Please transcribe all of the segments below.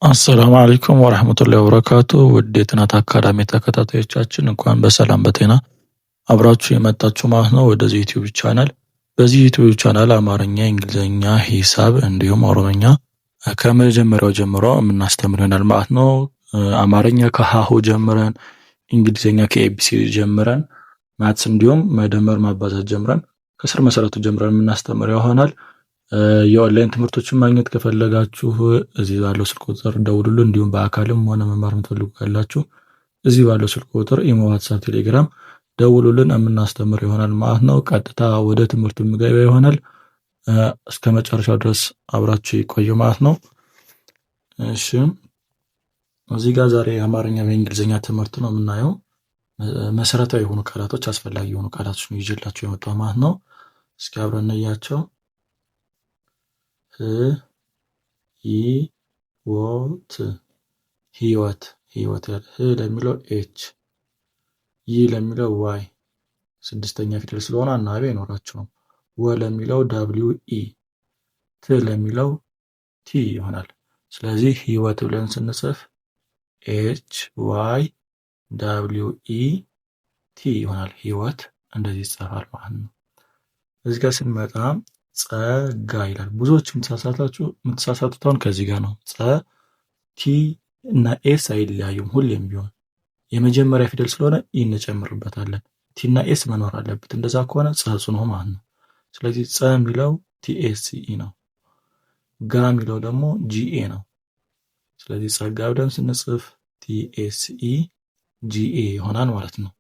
አሰላሙ አለይኩም ወራህመቱላሂ ወበረካቱ። ውድ የጥናት አካዳሚ ተከታታዮቻችን እንኳን በሰላም በጤና አብራችሁ የመጣችሁ ማለት ነው ወደዚህ ዩቲዩብ ቻናል። በዚህ ዩቲዩብ ቻናል አማርኛ፣ እንግሊዝኛ፣ ሂሳብ እንዲሁም ኦሮምኛ ከመጀመሪያው ጀምሮ የምናስተምር ይሆናል ማለት ነው። አማርኛ ከሀሁ ጀምረን፣ እንግሊዝኛ ከኤቢሲ ጀምረን፣ ማትስ እንዲሁም መደመር ማባዛት ጀምረን ከስር መሰረቱ ጀምረን የምናስተምር ይሆናል። የኦንላይን ትምህርቶችን ማግኘት ከፈለጋችሁ እዚህ ባለው ስልክ ቁጥር ደውሉልን። እንዲሁም በአካልም ሆነ መማር የምትፈልጉ ካላችሁ እዚህ ባለው ስልክ ቁጥር ኢሞ፣ ዋትስአፕ፣ ቴሌግራም ደውሉልን የምናስተምር ይሆናል ማለት ነው። ቀጥታ ወደ ትምህርቱ የምገባ ይሆናል። እስከ መጨረሻው ድረስ አብራችሁ ይቆዩ ማለት ነው። እሺ፣ እዚህ ጋር ዛሬ የአማርኛ በእንግሊዝኛ ትምህርት ነው የምናየው። መሰረታዊ የሆኑ ቃላቶች፣ አስፈላጊ የሆኑ ቃላቶች ነው ይዤላችሁ የመጣው ማለት ነው። እስኪ አብረን እንያቸው። ህይወት ህይወት ህይወት ህ ለሚለው ኤች፣ ይ ለሚለው ዋይ ስድስተኛ ፊደል ስለሆነ አናባቢ አይኖራቸውም። ወ ለሚለው ዳብሊው ኢ፣ ት ለሚለው ቲ ይሆናል። ስለዚህ ህይወት ብለን ስንጽፍ ኤች ዋይ ዳብሊው ኢ ቲ ይሆናል። ህይወት እንደዚህ ይጻፋል ማለት ነው። እዚህ ጋር ስንመጣ ጸጋ ይላል። ብዙዎች የምትሳሳቱት አሁን ከዚህ ጋር ነው። ጸ፣ ቲ እና ኤስ አይለያዩም። ሁሌም ቢሆን የመጀመሪያ ፊደል ስለሆነ ኢ እንጨምርበታለን። ቲ እና ኤስ መኖር አለበት። እንደዛ ከሆነ ጸጹ ነው ማለት ነው። ስለዚህ ጸ የሚለው ቲኤስኢ ነው። ጋ የሚለው ደግሞ ጂኤ ነው። ስለዚህ ጸጋ ብለን ስንጽፍ ቲኤስኢ ጂኤ ይሆናል ማለት ነው።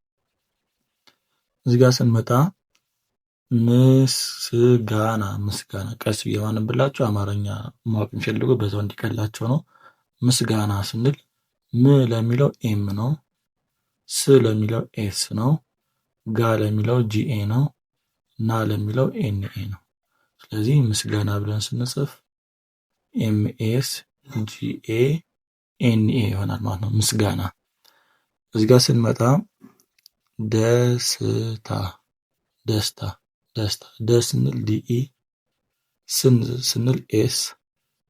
እዚህ ጋር ስንመጣ ምስጋና ምስጋና ቀስ ብዬ ማነብላችሁ አማርኛ ማወቅ የሚፈልጉ በዛው እንዲቀላቸው ነው። ምስጋና ስንል ም ለሚለው ኤም ነው፣ ስ ለሚለው ኤስ ነው፣ ጋ ለሚለው ጂኤ ነው፣ ና ለሚለው ኤንኤ ነው። ስለዚህ ምስጋና ብለን ስንጽፍ ኤምኤስ ጂኤ ኤንኤ ይሆናል ማለት ነው። ምስጋና። እዚህ ጋር ስንመጣ ደስታ ደስታ ደስታ ደ ስንል ዲኢ፣ ስን ስንል ኤስ፣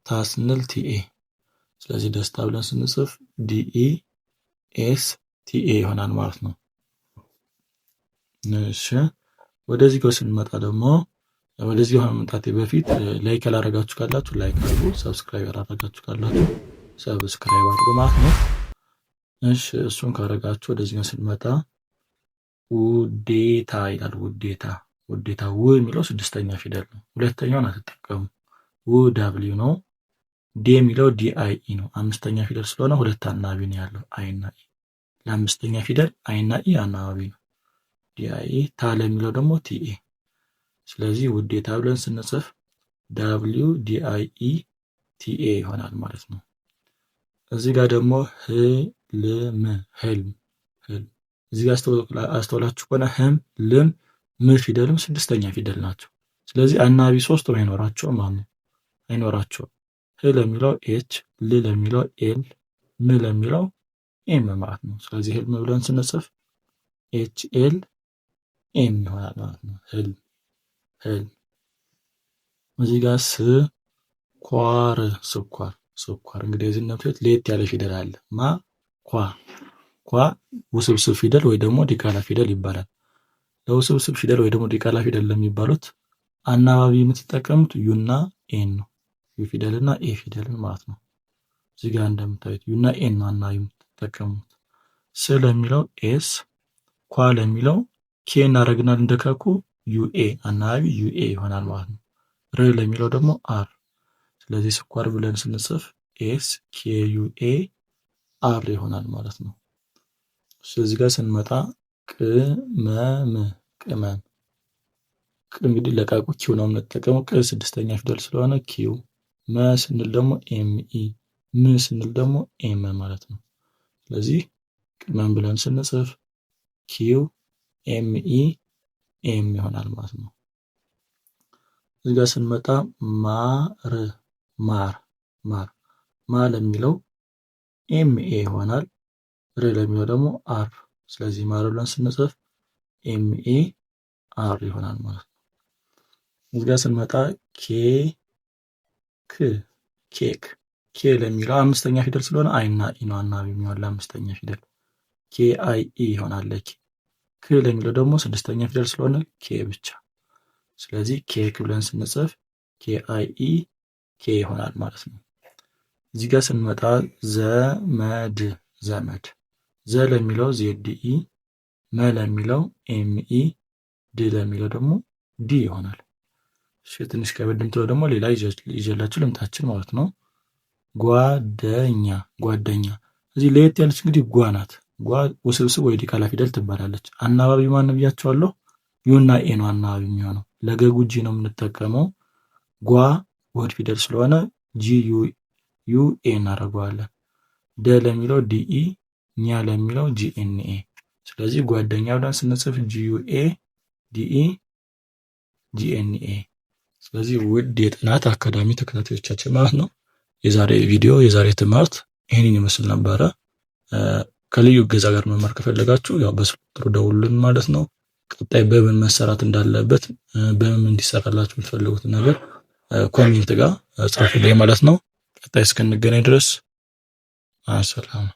ታ ስንል ቲኤ። ስለዚህ ደስታ ብለን ስንጽፍ ዲኢ ኤስ ቲኤ ይሆናል ማለት ነው። እሺ፣ ወደዚህ ጋር ስንመጣ ደግሞ ወደዚህ መምጣቴ በፊት ላይክ ያላረጋችሁ ካላችሁ ላይክ አድርጉ፣ ሰብስክራይብ ያላረጋችሁ ካላችሁ ሰብስክራይብ አድርጉ ማለት ነው። እሺ፣ እሱን ካረጋችሁ ወደዚህ ጋር ስንመጣ ውዴታ ይላል። ውዴታ ውዴታ ው የሚለው ስድስተኛ ፊደል ነው። ሁለተኛውን አትጠቀሙ። ው ዳብሊው ነው። ዲ የሚለው ዲአይኢ ነው። አምስተኛ ፊደል ስለሆነ ሁለት አናባቢ ነው ያለው፣ አይና ኢ። ለአምስተኛ ፊደል አይና ኢ አናባቢ ነው። ዲአይኢ። ታ ለሚለው ደግሞ ቲኤ። ስለዚህ ውዴታ ብለን ስንጽፍ ዳብሊው ዲአይኢ ቲኤ ይሆናል ማለት ነው። እዚህ ጋር ደግሞ ህልም ህልም ህልም። እዚህ ጋር አስተውላችሁ ከሆነ ህም ልም ም ፊደልም ስድስተኛ ፊደል ናቸው። ስለዚህ አናባቢ ሶስቱም አይኖራቸውም ማለት ነው። አይኖራቸውም። ህ ለሚለው ኤች፣ ል ለሚለው ኤል፣ ም ለሚለው ኤም ማለት ነው። ስለዚህ ህልም ብለን ስንጽፍ ኤች ኤል ኤም ይሆናል ማለት ነው። ህልም ህልም። እዚህ ጋር ስኳር ስኳር ስኳር። እንግዲህ የዚህ ነፍት ለየት ያለ ፊደል አለ። ማ ኳ ኳ ውስብስብ ፊደል ወይ ደግሞ ዲቃላ ፊደል ይባላል። ለውስብስብ ፊደል ወይ ደግሞ ዲቃላ ፊደል ለሚባሉት አናባቢ የምትጠቀሙት ዩና ኤን ነው። ዩ ፊደል እና ኤ ፊደልን ማለት ነው። እዚህ ጋር እንደምታዩት ዩና ኤን ነው አናባቢ የምትጠቀሙት። ስ ለሚለው ኤስ፣ ኳ ለሚለው ኬ እናደርግና እንደካኩ ዩኤ አናባቢ ዩኤ ይሆናል ማለት ነው። ር ለሚለው ደግሞ አር። ስለዚህ ስኳር ብለን ስንጽፍ ኤስ ኬ ዩኤ አር ይሆናል ማለት ነው። እዚህ ጋር ስንመጣ ቅመም ቅመም። እንግዲህ ለቃቁ ኪው ነው የምንጠቀመው። ቅ ስድስተኛ ፊደል ስለሆነ ኪው። መ ስንል ደግሞ ኤምኢ፣ ም ስንል ደግሞ ኤም ማለት ነው። ስለዚህ ቅመም ብለን ስንጽፍ ኪው ኤምኢ ኤም ይሆናል ማለት ነው። እዚህ ጋር ስንመጣ ማር ማር ማር። ማ ለሚለው ኤምኤ ይሆናል። ር ለሚለው ደግሞ አር። ስለዚህ ማር ብለን ስንጽፍ ኤምኤ አር ይሆናል ማለት ነው። እዚህ ጋር ስንመጣ ኬክ ኬክ ኬ ለሚለው አምስተኛ ፊደል ስለሆነ አይ እና ኢ ነው አናባቢ የሚሆን ለአምስተኛ ፊደል ኬ አይ ኢ ይሆናል። ክ ለሚለው ደግሞ ስድስተኛ ፊደል ስለሆነ ኬ ብቻ። ስለዚህ ኬክ ብለን ስንጽፍ ኬ አይ ኢ ኬ ይሆናል ማለት ነው። እዚህ ጋር ስንመጣ ዘመድ ዘመድ ዘ ለሚለው ዜድ ኢ መ ለሚለው ኤም ኢ ድ ለሚለው ደግሞ ዲ ይሆናል። እሺ ትንሽ ከበድ የምትለው ደግሞ ሌላ ይዤላችሁ ልምጣችን ማለት ነው። ጓደኛ ጓደኛ እዚህ ለየት ያለች እንግዲህ ጓ ናት። ጓ ውስብስብ ወይ ዲቃላ ፊደል ትባላለች። አናባቢ ማን ብያቸዋለሁ? ዩና ኤ ነው አናባቢ የሚሆነው። ለገጉጂ ነው የምንጠቀመው። ጓ ውህድ ፊደል ስለሆነ ጂ ዩ ኤ እናደርገዋለን። ደ ለሚለው ዲኢ ኛ ለሚለው ጂኤንኤ። ስለዚህ ጓደኛ ብለን ስንጽፍ ጂዩኤ ዲኢ ጂኤንኤ። ስለዚህ ውድ የጥናት አካዳሚ ተከታታዮቻችን ማለት ነው የዛሬ ቪዲዮ የዛሬ ትምህርት ይህንን ይመስል ነበረ። ከልዩ እገዛ ጋር መማር ከፈለጋችሁ ያው በስልክ ቁጥሩ ደውሉልን ማለት ነው። ቀጣይ በምን መሰራት እንዳለበት በምን እንዲሰራላችሁ የምትፈልጉት ነገር ኮሜንት ጋር ጻፉልኝ ማለት ነው። ቀጣይ እስክንገናኝ ድረስ ሰላም።